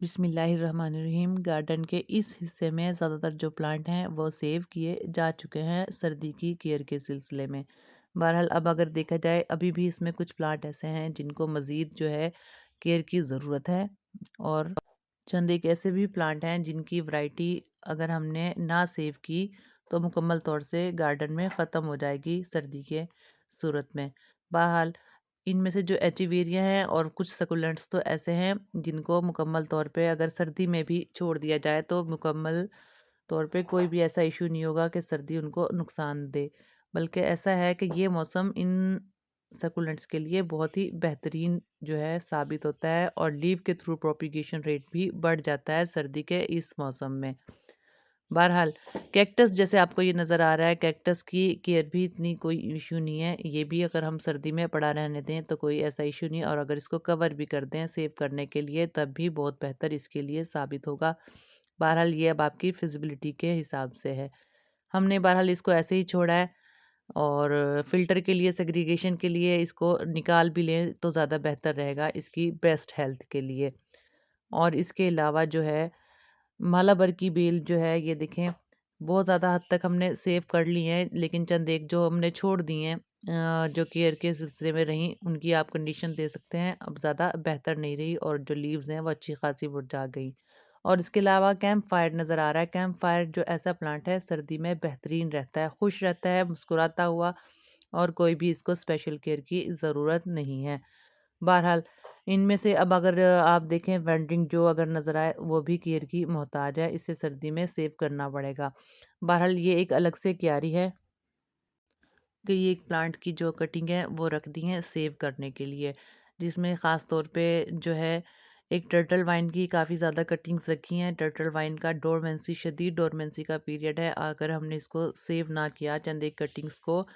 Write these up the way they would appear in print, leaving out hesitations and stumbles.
बिस्मिल्लाहिर्रहमानिर्रहीम। गार्डन के इस हिस्से में ज़्यादातर जो प्लांट हैं वो सेव किए जा चुके हैं सर्दी की केयर के सिलसिले में। बहरहाल अब अगर देखा जाए अभी भी इसमें कुछ प्लांट ऐसे हैं जिनको मज़ीद जो है केयर की ज़रूरत है, और चंद एक ऐसे भी प्लांट हैं जिनकी वैरायटी अगर हमने ना सेव की तो मुकम्मल तौर से गार्डन में ख़त्म हो जाएगी सर्दी के सूरत में। बहरहाल इनमें से जो एचिवेरिया हैं और कुछ सकुलेंट्स तो ऐसे हैं जिनको मुकम्मल तौर पे अगर सर्दी में भी छोड़ दिया जाए तो मुकम्मल तौर पे कोई भी ऐसा इशू नहीं होगा कि सर्दी उनको नुकसान दे। बल्कि ऐसा है कि ये मौसम इन सकुलेंट्स के लिए बहुत ही बेहतरीन जो है साबित होता है, और लीव के थ्रू प्रोपिगेशन रेट भी बढ़ जाता है सर्दी के इस मौसम में। बहरहाल कैक्टस जैसे आपको ये नज़र आ रहा है, कैक्टस की केयर भी इतनी कोई इशू नहीं है। ये भी अगर हम सर्दी में पड़ा रहने दें तो कोई ऐसा इशू नहीं है, और अगर इसको कवर भी कर दें सेव करने के लिए तब भी बहुत बेहतर इसके लिए साबित होगा। बहरहाल ये अब आपकी फिजिबिलिटी के हिसाब से है। हमने बहरहाल इसको ऐसे ही छोड़ा है, और फ़िल्टर के लिए सेग्रीगेशन के लिए इसको निकाल भी लें तो ज़्यादा बेहतर रहेगा इसकी बेस्ट हेल्थ के लिए। और इसके अलावा जो है मालाबर की बेल जो है ये देखें, बहुत ज़्यादा हद तक हमने सेव कर ली हैं, लेकिन चंद एक जो हमने छोड़ दी हैं जो केयर के सिलसिले में रहीं उनकी आप कंडीशन दे सकते हैं अब ज़्यादा बेहतर नहीं रही, और जो लीव्स हैं वो अच्छी खासी मुरझा गई। और इसके अलावा कैंप फायर नज़र आ रहा है। कैंप फायर जो ऐसा प्लांट है सर्दी में बेहतरीन रहता है, खुश रहता है, मुस्कुराता हुआ, और कोई भी इसको स्पेशल केयर की ज़रूरत नहीं है। बहरहाल इनमें से अब अगर आप देखें वेंडिंग जो अगर नज़र आए वो भी केयर की मोहताज है, इसे सर्दी में सेव करना पड़ेगा। बहरहाल ये एक अलग से क्यारी है कि ये एक प्लांट की जो कटिंग है वो रख दी है सेव करने के लिए, जिसमें ख़ास तौर पे जो है एक टर्टल वाइन की काफ़ी ज़्यादा कटिंग्स रखी हैं। टर्टल वाइन का डोरमेंसी, शदीद डोरमेंसी का पीरियड है। अगर हमने इसको सेव ना किया चंद एक कटिंग्स को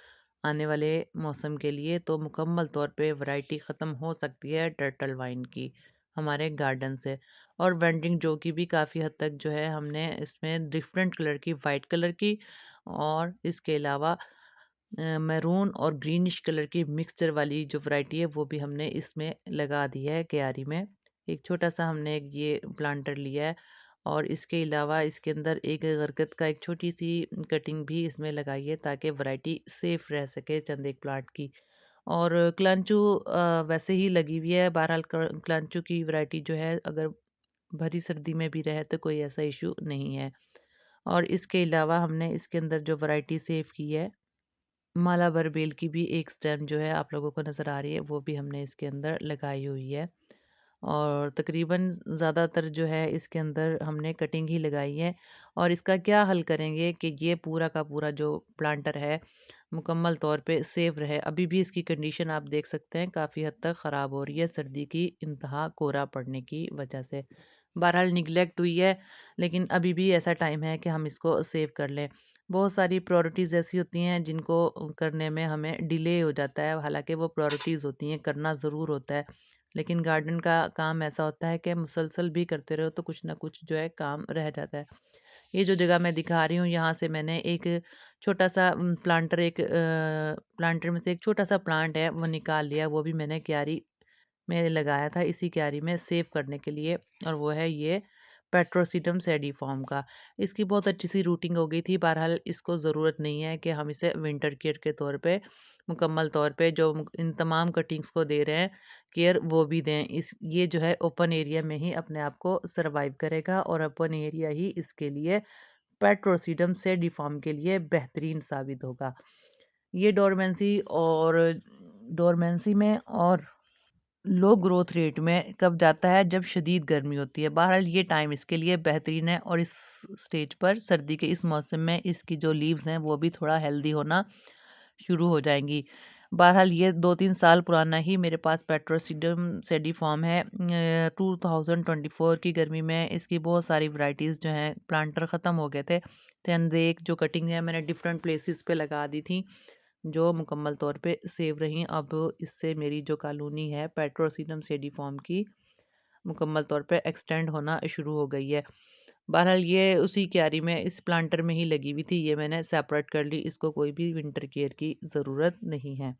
आने वाले मौसम के लिए तो मुकम्मल तौर पे वैरायटी ख़त्म हो सकती है टर्टल वाइन की हमारे गार्डन से। और वेंडिंग जो की भी काफ़ी हद तक जो है हमने इसमें डिफरेंट कलर की, वाइट कलर की और इसके अलावा मैरून और ग्रीनिश कलर की मिक्सचर वाली जो वैरायटी है वो भी हमने इसमें लगा दी है क्यारी में। एक छोटा-सा हमने ये प्लांटर लिया है, और इसके अलावा इसके अंदर एक बरगद का एक छोटी-सी कटिंग भी इसमें लगाई है ताकि वैरायटी सेफ रह सके चंद एक प्लांट की। और क्लांचू वैसे ही लगी हुई है। बहरहाल क्लांचू की वैरायटी जो है अगर भरी सर्दी में भी रहे तो कोई ऐसा इशू नहीं है। और इसके अलावा हमने इसके अंदर जो वैरायटी सेव की है मालाबर बेल की भी एक स्टेम जो है आप लोगों को नज़र आ रही है वो भी हमने इसके अंदर लगाई हुई है। और तकरीबन ज़्यादातर जो है इसके अंदर हमने कटिंग ही लगाई है। और इसका क्या हल करेंगे कि ये पूरा का पूरा जो प्लांटर है मुकम्मल तौर पे सेव रहे। अभी भी इसकी कंडीशन आप देख सकते हैं काफ़ी हद तक ख़राब हो रही है सर्दी की इंतहा कोहरा पड़ने की वजह से। बहरहाल निगलेक्ट हुई है, लेकिन अभी भी ऐसा टाइम है कि हम इसको सेव कर लें। बहुत सारी प्रायोरिटीज़ ऐसी होती हैं जिनको करने में हमें डिले हो जाता है, हालाँकि वो प्रायोरिटीज़ होती हैं, करना ज़रूर होता है। लेकिन गार्डन का काम ऐसा होता है कि मुसलसल भी करते रहो तो कुछ ना कुछ जो है काम रह जाता है। ये जो जगह मैं दिखा रही हूँ यहाँ से मैंने एक छोटा-सा प्लांटर प्लांटर में से एक छोटा-सा प्लांट है वो निकाल लिया, वो भी मैंने क्यारी में लगाया था इसी क्यारी में सेव करने के लिए, और वो है ये पेट्रोसिटम सेडीफॉर्म का। इसकी बहुत अच्छी सी रूटिंग हो गई थी। बहरहाल इसको ज़रूरत नहीं है कि हम इसे विंटर केयर के तौर पे मुकम्मल तौर पे जो इन तमाम कटिंग्स को दे रहे हैं केयर वो भी दें। इस ये जो है ओपन एरिया में ही अपने आप को सर्वाइव करेगा, और ओपन एरिया ही इसके लिए पेट्रोसिडम सेडीफॉर्म के लिए बेहतरीन साबित होगा। ये डोरमेंसी में और लो ग्रोथ रेट में कब जाता है जब शदीद गर्मी होती है। बहरहाल ये टाइम इसके लिए बेहतरीन है, और इस स्टेज पर सर्दी के इस मौसम में इसकी जो लीव्स हैं वो भी थोड़ा हेल्दी होना शुरू हो जाएंगी। बहरहाल ये 2-3 साल पुराना ही मेरे पास पेट्रोसिडम सेडीफॉर्म है। 2024 की गर्मी में इसकी बहुत सारी वैरायटीज़ जो हैं प्लांटर ख़त्म हो गए थे। एक जो कटिंग है मैंने डिफरेंट प्लेसेस पे लगा दी थी जो मुकम्मल तौर पे सेव रहीं। अब इससे मेरी जो कॉलोनी है पेट्रोसिटम सेडीफॉर्म की मुकम्मल तौर पे एक्सटेंड होना शुरू हो गई है। बहरहाल ये उसी क्यारी में इस प्लांटर में ही लगी हुई थी, ये मैंने सेपरेट कर ली, इसको कोई भी विंटर केयर की ज़रूरत नहीं है।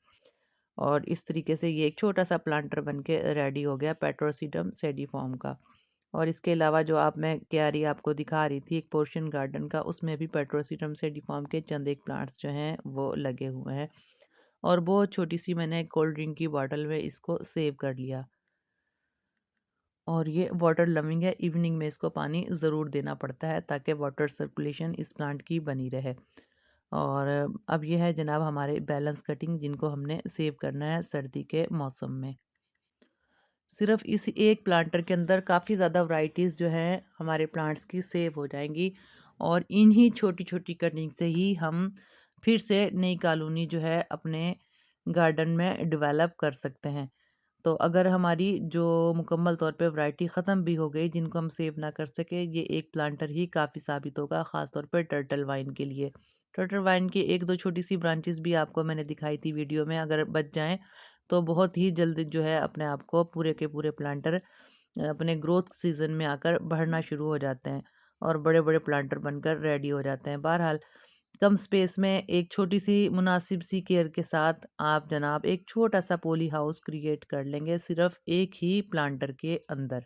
और इस तरीके से ये एक छोटा सा प्लांटर बन के रेडी हो गया पेट्रोसिटम सेडीफॉर्म का। और इसके अलावा जो आप मैं क्यारी आपको दिखा रही थी एक पोर्शन गार्डन का, उसमें भी पेट्रोसिटम सेडिफॉर्म के चंद एक प्लांट्स जो हैं वो लगे हुए हैं। और बहुत छोटी-सी मैंने कोल्ड ड्रिंक की बॉटल में इसको सेव कर लिया। और ये वाटर लविंग है, इवनिंग में इसको पानी ज़रूर देना पड़ता है ताकि वाटर सर्कुलेशन इस प्लांट की बनी रहे। और अब ये है जनाब हमारे बैलेंस कटिंग जिनको हमने सेव करना है सर्दी के मौसम में। सिर्फ इस एक प्लांटर के अंदर काफ़ी ज़्यादा वैराइटीज़ जो हैं हमारे प्लांट्स की सेव हो जाएंगी। और इन्हीं छोटी-छोटी कटिंग से ही हम फिर से नई कॉलोनी जो है अपने गार्डन में डेवलप कर सकते हैं। तो अगर हमारी जो मुकम्मल तौर पे वैरायटी ख़त्म भी हो गई जिनको हम सेव ना कर सके, ये एक प्लांटर ही काफ़ी साबित होगा, ख़ास तौर पे टर्टल वाइन के लिए। टर्टल वाइन की 1-2 छोटी-सी ब्रांचेस भी आपको मैंने दिखाई थी वीडियो में, अगर बच जाएँ तो बहुत ही जल्द जो है अपने आप को पूरे के पूरे प्लांटर अपने ग्रोथ सीज़न में आकर बढ़ना शुरू हो जाते हैं और बड़े-बड़े प्लांटर बनकर रेडी हो जाते हैं। बहरहाल कम स्पेस में एक छोटी-सी मुनासिब सी केयर के साथ आप जनाब एक छोटा-सा पॉली हाउस क्रिएट कर लेंगे सिर्फ़ एक ही प्लांटर के अंदर।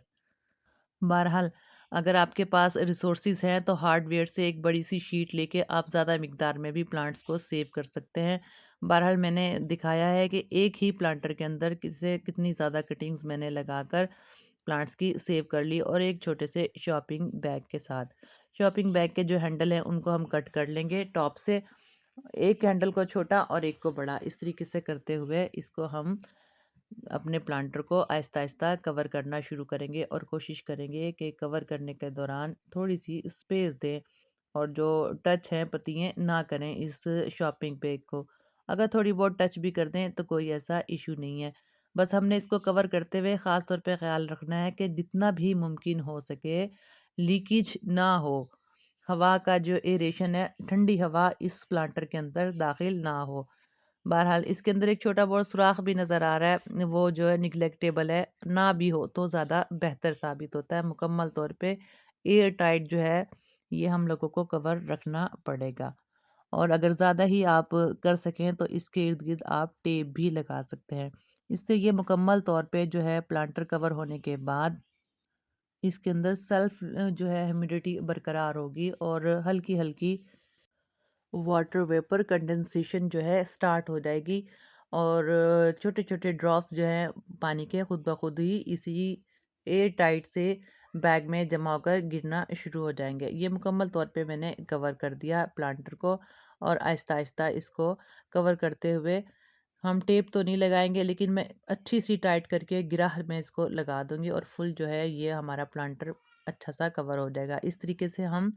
बहरहाल अगर आपके पास रिसोर्सेज़ हैं तो हार्डवेयर से एक बड़ी-सी शीट लेके आप ज़्यादा मिक़दार में भी प्लांट्स को सेव कर सकते हैं। बहरहाल मैंने दिखाया है कि एक ही प्लांटर के अंदर किसे कितनी ज़्यादा कटिंग्स मैंने लगाकर प्लांट्स की सेव कर ली और एक छोटे से शॉपिंग बैग के साथ। शॉपिंग बैग के जो हैंडल हैं उनको हम कट कर लेंगे टॉप से, एक हैंडल को छोटा और एक को बड़ा। इस तरीके से करते हुए इसको हम अपने प्लांटर को आहिस्ता-आहिस्ता कवर करना शुरू करेंगे और कोशिश करेंगे कि कवर करने के दौरान थोड़ी-सी स्पेस दें और जो टच हैं पत्तियाँ ना करें इस शॉपिंग बैग को। अगर थोड़ी बहुत टच भी कर दें तो कोई ऐसा इश्यू नहीं है। बस हमने इसको कवर करते हुए ख़ास तौर पे ख़्याल रखना है कि जितना भी मुमकिन हो सके लीकेज ना हो। हवा का जो एयरेशन है, ठंडी हवा इस प्लांटर के अंदर दाखिल ना हो। बहरहाल इसके अंदर एक छोटा बहुत सुराख भी नज़र आ रहा है, वो जो है निग्लेक्टेबल है, ना भी हो तो ज़्यादा बेहतर साबित होता है। मुकम्मल तौर पे एयर टाइट जो है ये हम लोगों को कवर रखना पड़ेगा। और अगर ज़्यादा ही आप कर सकें तो इसके इर्द-गिर्द आप टेप भी लगा सकते हैं। इससे ये मुकम्मल तौर पे जो है प्लांटर कवर होने के बाद इसके अंदर सेल्फ जो है ह्यूमिडिटी बरकरार होगी और हल्की-हल्की वाटर वेपर कंडेंसेशन जो है स्टार्ट हो जाएगी और छोटे-छोटे ड्रॉप्स जो हैं पानी के खुद ब खुद ही इसी एयर टाइट से बैग में जमा होकर गिरना शुरू हो जाएंगे। ये मुकम्मल तौर पे मैंने कवर कर दिया प्लांटर को और आहिस्ता-आहिस्ता इसको कवर करते हुए हम टेप तो नहीं लगाएंगे लेकिन मैं अच्छी सी टाइट करके गिरा में इसको लगा दूंगी और फुल जो है ये हमारा प्लांटर अच्छा सा कवर हो जाएगा। इस तरीके से हम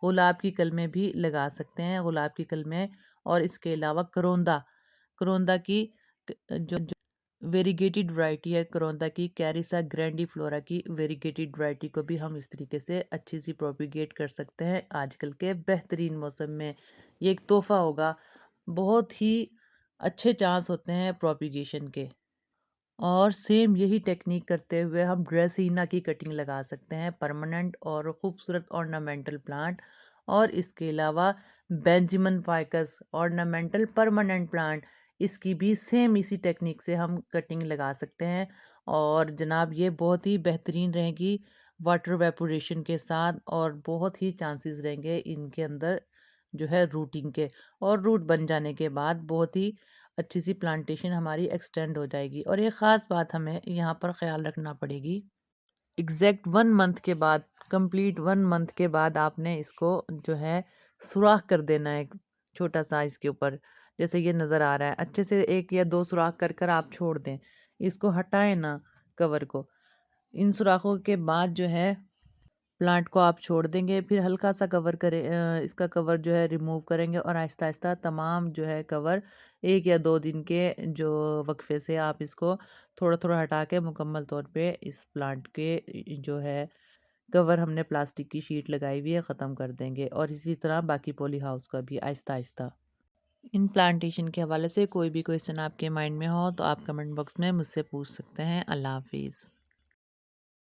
गुलाब की कलमें भी लगा सकते हैं, गुलाब की कलमें और इसके अलावा करोंदा, करोंदा की जो वेरीगेटेड वैरायटी है करोंदा की, कैरिसा ग्रैंडिफ्लोरा की वेरीगेटेड वैरायटी को भी हम इस तरीके से अच्छी सी प्रोपिगेट कर सकते हैं आजकल के बेहतरीन मौसम में। ये एक तोहफा होगा, बहुत ही अच्छे चांस होते हैं प्रोपिगेशन के। और सेम यही टेक्निक करते हुए हम ड्रेसीना की कटिंग लगा सकते हैं, परमानेंट और खूबसूरत ऑर्नामेंटल प्लांट। और इसके अलावा Benjamin ficus ornamental permanent plant, इसकी भी सेम इसी टेक्निक से हम कटिंग लगा सकते हैं और जनाब ये बहुत ही बेहतरीन रहेगी वाटर वेपोरेशन के साथ और बहुत ही चांसेस रहेंगे इनके अंदर जो है रूटिंग के, और रूट बन जाने के बाद बहुत ही अच्छी सी प्लांटेशन हमारी एक्सटेंड हो जाएगी। और एक ख़ास बात हमें यहाँ पर ख़्याल रखना पड़ेगी, एग्जैक्ट 1 मंथ के बाद, कंप्लीट 1 मंथ के बाद आपने इसको जो है सुराख कर देना है एक छोटा सा इसके ऊपर, जैसे ये नज़र आ रहा है अच्छे से 1 या 2 सुराख कर कर आप छोड़ दें, इसको हटाएं ना कवर को। इन सुराखों के बाद जो है प्लांट को आप छोड़ देंगे, फिर हल्का सा कवर करें, इसका कवर जो है रिमूव करेंगे और आहिस्ता आहिस्ता तमाम जो है कवर 1 या 2 दिन के जो वक्फे से आप इसको थोड़ा थोड़ा हटा के मुकम्मल तौर पे इस प्लांट के जो है कवर हमने प्लास्टिक की शीट लगाई हुई है ख़त्म कर देंगे और इसी तरह बाकी पॉली हाउस का भी आहिस्ता आहिस्ता। इन प्लांटेशन के हवाले से कोई भी क्वेश्चन आपके माइंड में हो तो आप कमेंट बॉक्स में मुझसे पूछ सकते हैं। अल्लाह हाफिज़।